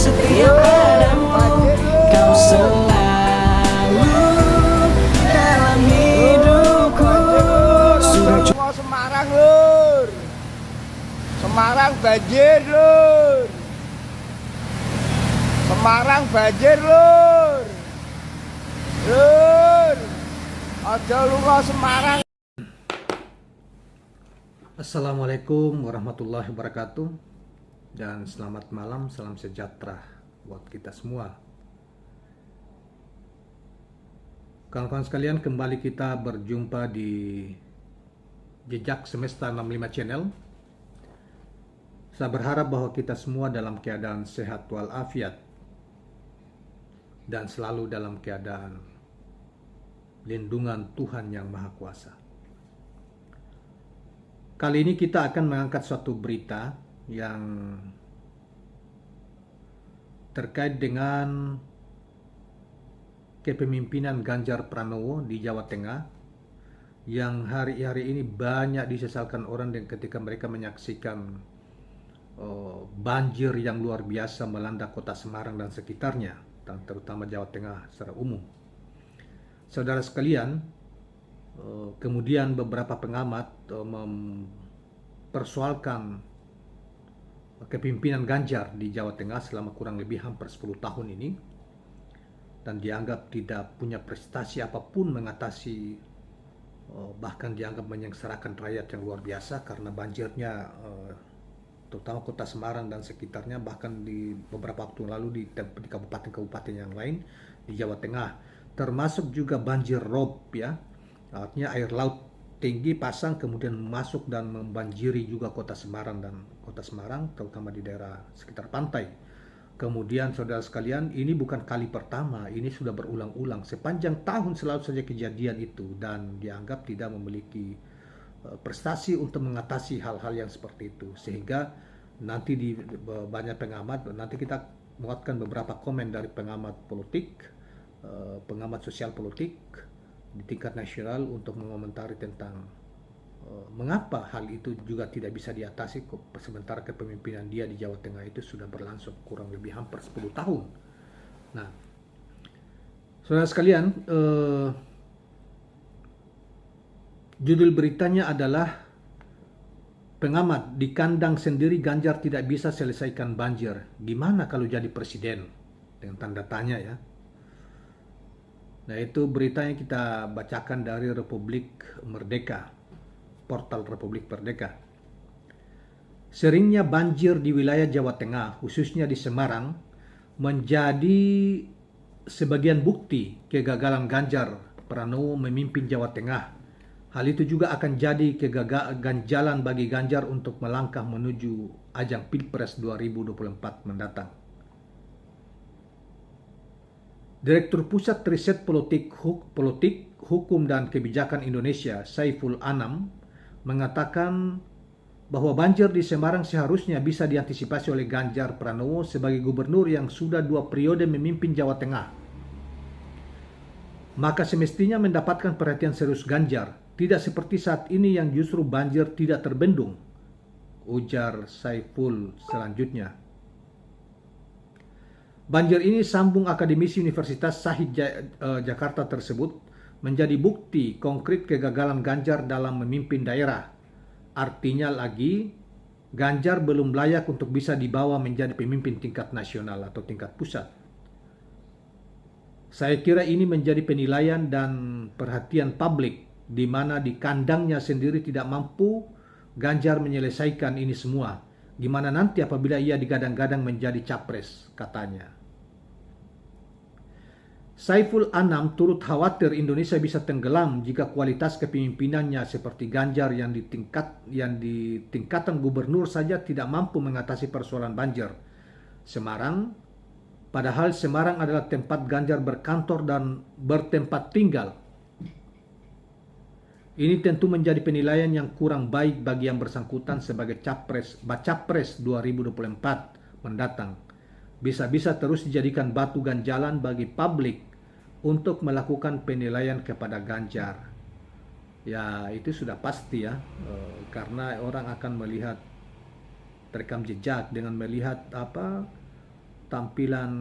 setia padamu. Kau selalu dalam hidupku. Sudah Semua Semarang lur. Semarang banjir lur. Semarang banjir lur. Lur. Aja lunga Semarang. Assalamualaikum warahmatullahi wabarakatuh. Dan selamat malam, salam sejahtera buat kita semua. Kawan-kawan sekalian, kembali kita berjumpa di Jejak Semesta 65 Channel. Saya berharap bahwa kita semua dalam keadaan sehat walafiat dan selalu dalam keadaan lindungan Tuhan Yang Maha Kuasa. Kali ini kita akan mengangkat suatu berita yang terkait dengan kepemimpinan Ganjar Pranowo di Jawa Tengah, yang hari-hari ini banyak disesalkan orang dan ketika mereka menyaksikan banjir yang luar biasa melanda kota Semarang dan sekitarnya, dan terutama Jawa Tengah secara umum. Saudara sekalian, kemudian beberapa pengamat mempersoalkan kepemimpinan Ganjar di Jawa Tengah selama kurang lebih hampir 10 tahun ini, dan dianggap tidak punya prestasi apapun mengatasi, bahkan dianggap menyengsarakan rakyat yang luar biasa karena banjirnya, terutama kota Semarang dan sekitarnya, bahkan di beberapa waktu lalu di kabupaten-kabupaten yang lain di Jawa Tengah, termasuk juga banjir rob ya, artinya air laut tinggi pasang kemudian masuk dan membanjiri juga kota Semarang terutama di daerah sekitar pantai. Kemudian saudara sekalian, ini bukan kali pertama, ini sudah berulang-ulang sepanjang tahun, selalu saja kejadian itu, dan dianggap tidak memiliki prestasi untuk mengatasi hal-hal yang seperti itu, sehingga nanti di banyak pengamat, nanti kita muatkan beberapa komen dari pengamat politik, pengamat sosial politik di tingkat nasional untuk mengomentari tentang mengapa hal itu juga tidak bisa diatasi sementara kepemimpinan dia di Jawa Tengah itu sudah berlangsung kurang lebih hampir 10 tahun. Nah, saudara sekalian, judul beritanya adalah pengamat di kandang sendiri Ganjar tidak bisa selesaikan banjir. Gimana kalau jadi presiden? Dengan tanda tanya ya. Nah, itu beritanya kita bacakan dari Republik Merdeka, portal Republik Merdeka. Seringnya banjir di wilayah Jawa Tengah, khususnya di Semarang, menjadi sebagian bukti kegagalan Ganjar Pranowo memimpin Jawa Tengah. Hal itu juga akan jadi kegagalan bagi Ganjar untuk melangkah menuju ajang Pilpres 2024 mendatang. Direktur Pusat Riset Politik, Hukum dan Kebijakan Indonesia, Saiful Anam, mengatakan bahwa banjir di Semarang seharusnya bisa diantisipasi oleh Ganjar Pranowo sebagai gubernur yang sudah 2 periode memimpin Jawa Tengah. Maka semestinya mendapatkan perhatian serius Ganjar, tidak seperti saat ini yang justru banjir tidak terbendung, ujar Saiful selanjutnya. Banjir ini, sambung akademisi Universitas Shahid Jakarta tersebut, menjadi bukti konkret kegagalan Ganjar dalam memimpin daerah. Artinya lagi, Ganjar belum layak untuk bisa dibawa menjadi pemimpin tingkat nasional atau tingkat pusat. Saya kira ini menjadi penilaian dan perhatian publik, di mana di kandangnya sendiri tidak mampu Ganjar menyelesaikan ini semua. Gimana nanti apabila ia digadang-gadang menjadi capres, katanya. Saiful Anam turut khawatir Indonesia bisa tenggelam jika kualitas kepemimpinannya seperti Ganjar yang di tingkatan gubernur saja tidak mampu mengatasi persoalan banjir Semarang, padahal Semarang adalah tempat Ganjar berkantor dan bertempat tinggal. Ini tentu menjadi penilaian yang kurang baik bagi yang bersangkutan sebagai Bacapres 2024 mendatang. Bisa-bisa terus dijadikan batu ganjalan bagi publik untuk melakukan penilaian kepada Ganjar. Ya, itu sudah pasti ya, karena orang akan melihat rekam jejak dengan melihat tampilan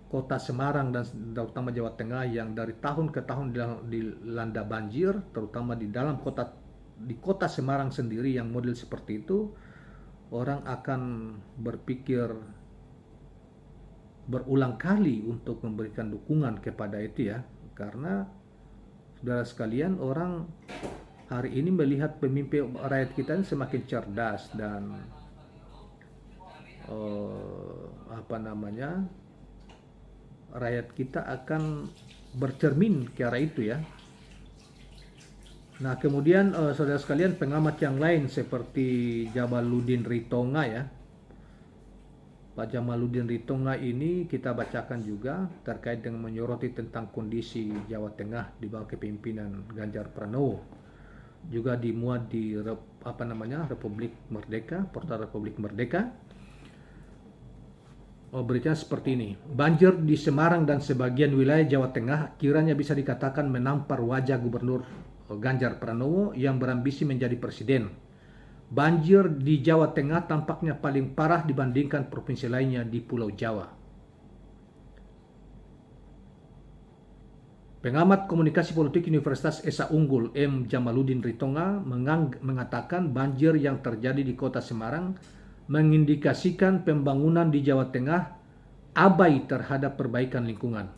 kota Semarang dan terutama Jawa Tengah yang dari tahun ke tahun dilanda banjir, terutama di kota Semarang sendiri yang model seperti itu, orang akan berpikir berulang kali untuk memberikan dukungan kepada itu ya, karena saudara sekalian, orang hari ini melihat pemimpin rakyat kita ini semakin cerdas dan rakyat kita akan bercermin ke arah itu ya. Nah kemudian saudara sekalian, pengamat yang lain seperti Jamaluddin Ritonga ya, Pak Jamaluddin Ritonga ini kita bacakan juga terkait dengan menyoroti tentang kondisi Jawa Tengah di bawah kepemimpinan Ganjar Pranowo. Juga dimuat di Republik Merdeka, portal Republik Merdeka. Beritanya seperti ini. Banjir di Semarang dan sebagian wilayah Jawa Tengah kiranya bisa dikatakan menampar wajah Gubernur Ganjar Pranowo yang berambisi menjadi presiden. Banjir di Jawa Tengah tampaknya paling parah dibandingkan provinsi lainnya di Pulau Jawa. Pengamat komunikasi politik Universitas Esa Unggul M. Jamaluddin Ritonga mengatakan banjir yang terjadi di kota Semarang mengindikasikan pembangunan di Jawa Tengah abai terhadap perbaikan lingkungan.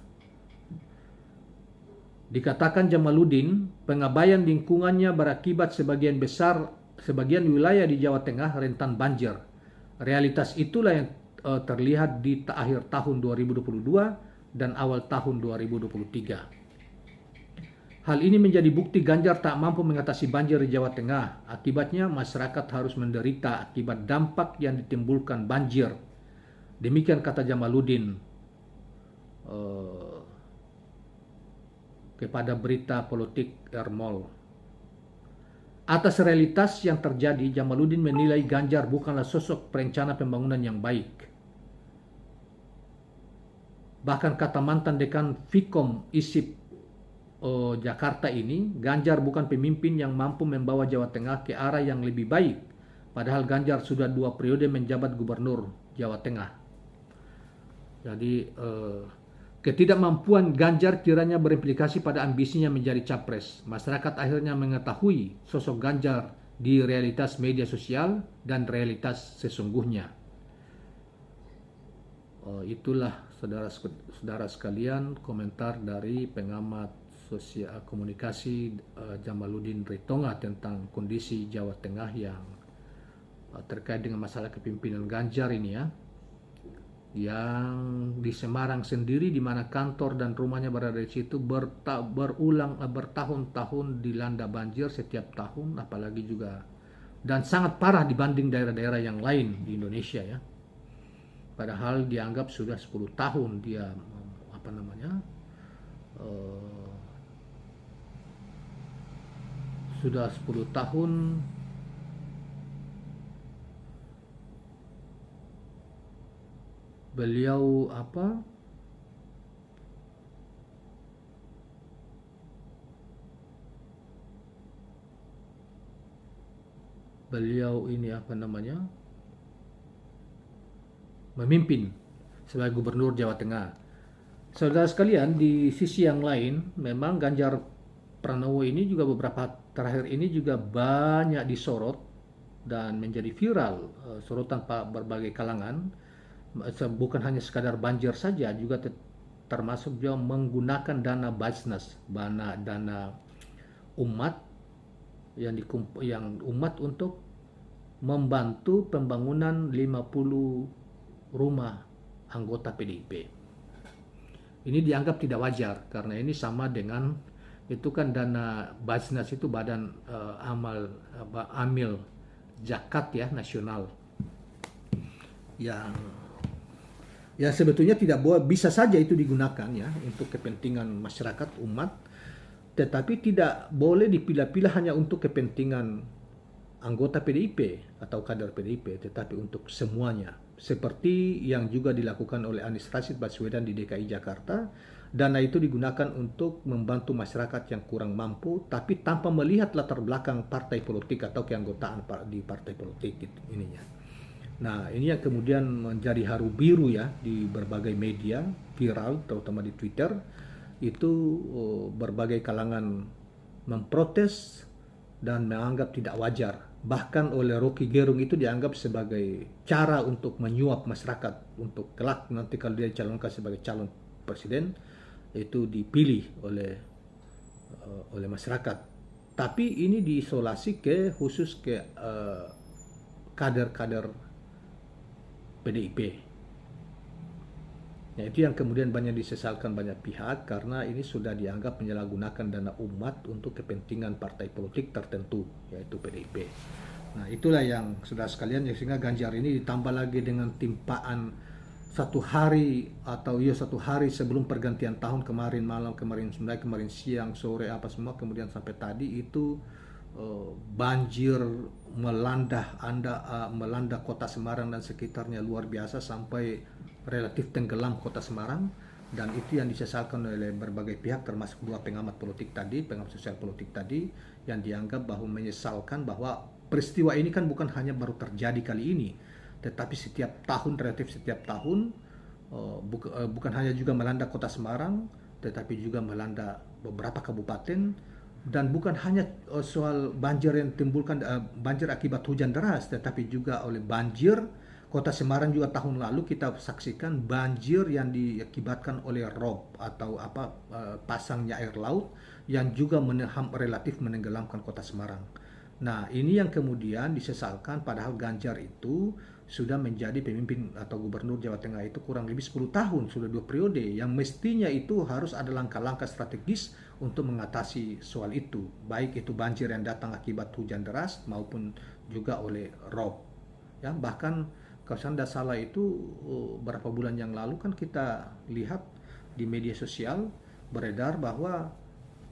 Dikatakan Jamaluddin, pengabaian lingkungannya berakibat sebagian wilayah di Jawa Tengah rentan banjir. Realitas itulah yang terlihat di akhir tahun 2022 dan awal tahun 2023. Hal ini menjadi bukti Ganjar tak mampu mengatasi banjir di Jawa Tengah. Akibatnya masyarakat harus menderita akibat dampak yang ditimbulkan banjir. Demikian kata Jamaluddin kepada berita politik Ermol. Atas realitas yang terjadi, Jamaluddin menilai Ganjar bukanlah sosok perencana pembangunan yang baik. Bahkan kata mantan dekan Vkom ISIP Jakarta ini, Ganjar bukan pemimpin yang mampu membawa Jawa Tengah ke arah yang lebih baik. Padahal Ganjar sudah 2 periode menjabat gubernur Jawa Tengah. Jadi ketidakmampuan Ganjar kiranya berimplikasi pada ambisinya menjadi capres. Masyarakat akhirnya mengetahui sosok Ganjar di realitas media sosial dan realitas sesungguhnya. Itulah saudara sekalian komentar dari pengamat sosial komunikasi Jamaluddin Ritonga tentang kondisi Jawa Tengah yang terkait dengan masalah kepemimpinan Ganjar ini ya. Yang di Semarang sendiri, di mana kantor dan rumahnya berada di situ, bertahun-tahun dilanda banjir setiap tahun, apalagi juga, dan sangat parah dibanding daerah-daerah yang lain di Indonesia ya. Padahal dianggap sudah 10 tahun dia sudah 10 tahun beliau ini memimpin sebagai gubernur Jawa Tengah. Saudara sekalian, di sisi yang lain memang Ganjar Pranowo ini juga beberapa terakhir ini juga banyak disorot dan menjadi viral, sorotan berbagai kalangan. Bukan hanya sekadar banjir saja, juga termasuk juga menggunakan dana Basnas, dana umat yang umat untuk membantu pembangunan 50 rumah anggota PDIP. Ini dianggap tidak wajar karena ini sama dengan itu kan dana Basnas itu badan amil zakat ya nasional yang ya sebetulnya tidak bisa saja itu digunakan ya untuk kepentingan masyarakat umat, tetapi tidak boleh dipilah-pilah hanya untuk kepentingan anggota PDIP atau kader PDIP, tetapi untuk semuanya. Seperti yang juga dilakukan oleh Anies Rashid Baswedan di DKI Jakarta, dana itu digunakan untuk membantu masyarakat yang kurang mampu, tapi tanpa melihat latar belakang partai politik atau keanggotaan di partai politik ininya. Nah, ini yang kemudian menjadi haru biru ya di berbagai media viral, terutama di Twitter. Itu berbagai kalangan memprotes dan menganggap tidak wajar. Bahkan oleh Rocky Gerung itu dianggap sebagai cara untuk menyuap masyarakat untuk kelak nanti kalau dia dicalonkan sebagai calon presiden itu dipilih oleh masyarakat. Tapi ini diisolasi khusus ke kader-kader PDIP. Ya, itu yang kemudian banyak disesalkan banyak pihak karena ini sudah dianggap menyalahgunakan dana umat untuk kepentingan partai politik tertentu, yaitu PDIP. Nah, itulah yang saudara sekalian, sehingga Ganjar ini ditambah lagi dengan timpaan satu hari sebelum pergantian tahun, kemarin malam, kemarin sore, kemarin siang, sore, apa semua, kemudian sampai tadi itu banjir melanda kota Semarang dan sekitarnya luar biasa sampai relatif tenggelam kota Semarang, dan itu yang disesalkan oleh berbagai pihak termasuk dua pengamat sosial politik tadi yang dianggap bahwa menyesalkan bahwa peristiwa ini kan bukan hanya baru terjadi kali ini, tetapi setiap tahun bukan hanya juga melanda kota Semarang tetapi juga melanda beberapa kabupaten. Dan bukan hanya soal banjir yang timbulkan banjir akibat hujan deras, tetapi juga oleh banjir kota Semarang juga tahun lalu kita saksikan banjir yang diakibatkan oleh rob atau pasangnya air laut yang juga relatif menenggelamkan kota Semarang. Nah, ini yang kemudian disesalkan, padahal Ganjar itu sudah menjadi pemimpin atau gubernur Jawa Tengah itu kurang lebih 10 tahun, sudah 2 periode, yang mestinya itu harus ada langkah-langkah strategis untuk mengatasi soal itu, baik itu banjir yang datang akibat hujan deras maupun juga oleh rob. Ya, bahkan kalau saya tidak salah itu beberapa bulan yang lalu kan kita lihat di media sosial beredar bahwa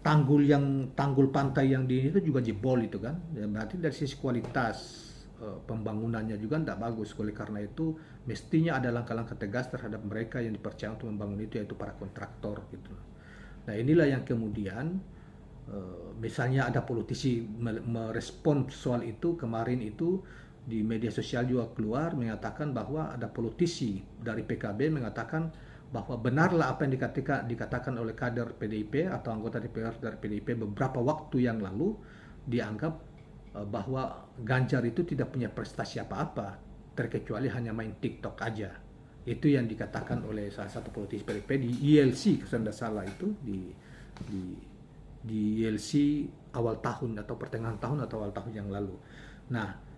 tanggul pantai yang di itu juga jebol itu kan. Ya, berarti dari sisi kualitas pembangunannya juga tidak bagus. Oleh karena itu mestinya ada langkah-langkah tegas terhadap mereka yang dipercaya untuk membangun itu, yaitu para kontraktor gitu. Nah, inilah yang kemudian misalnya ada politisi merespon soal itu. Kemarin itu di media sosial juga keluar mengatakan bahwa ada politisi dari PKB mengatakan bahwa benarlah apa yang dikatakan oleh kader PDIP atau anggota DPR dari PDIP beberapa waktu yang lalu, dianggap bahwa Ganjar itu tidak punya prestasi apa-apa terkecuali hanya main TikTok aja. Itu yang dikatakan oleh salah satu politisi PDIP di ILC, kalau tidak salah itu di ILC awal tahun atau pertengahan tahun atau awal tahun yang lalu. Nah,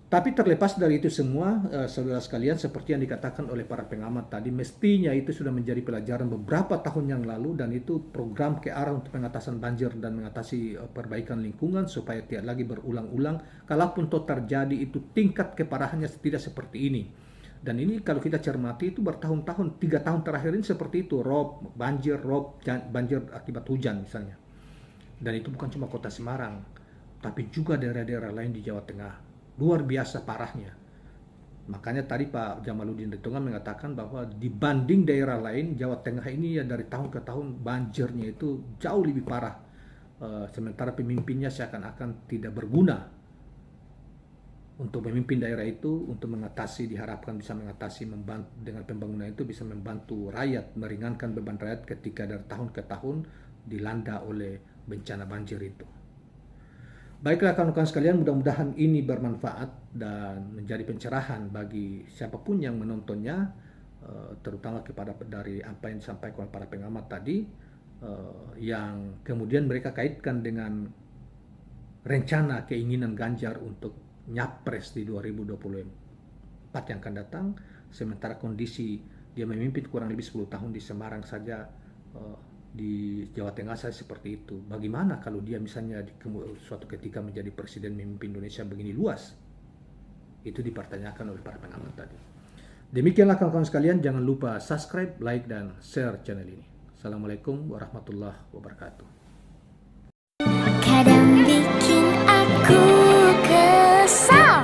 tapi terlepas dari itu semua, saudara sekalian, seperti yang dikatakan oleh para pengamat tadi, mestinya itu sudah menjadi pelajaran beberapa tahun yang lalu, dan itu program ke arah untuk pengatasan banjir dan mengatasi perbaikan lingkungan supaya tidak lagi berulang-ulang. Kalaupun toh terjadi itu tingkat keparahannya tidak seperti ini. Dan ini kalau kita cermati itu bertahun-tahun, 3 tahun terakhir ini seperti itu, banjir akibat hujan misalnya. Dan itu bukan cuma kota Semarang, tapi juga daerah-daerah lain di Jawa Tengah. Luar biasa parahnya. Makanya tadi Pak Jamaluddin Ritonga mengatakan bahwa dibanding daerah lain, Jawa Tengah ini ya dari tahun ke tahun banjirnya itu jauh lebih parah. Sementara pemimpinnya seakan-akan tidak berguna untuk memimpin daerah itu, untuk diharapkan bisa mengatasi, membantu dengan pembangunan itu bisa membantu rakyat, meringankan beban rakyat ketika dari tahun ke tahun dilanda oleh bencana banjir itu. Baiklah kawan-kawan sekalian, mudah-mudahan ini bermanfaat dan menjadi pencerahan bagi siapapun yang menontonnya, terutama dari apa yang disampaikan oleh para pengamat tadi, yang kemudian mereka kaitkan dengan rencana keinginan Ganjar untuk nyapres di 2024 yang akan datang, sementara kondisi dia memimpin kurang lebih 10 tahun di Semarang saja, di Jawa Tengah saya seperti itu. Bagaimana kalau dia misalnya suatu ketika menjadi presiden memimpin Indonesia begini luas? Itu dipertanyakan oleh para pengamat tadi. Demikianlah kawan-kawan sekalian, jangan lupa subscribe, like, dan share channel ini. Assalamualaikum warahmatullahi wabarakatuh. Kadang bikin aku kesal,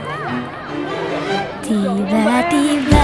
tiba-tiba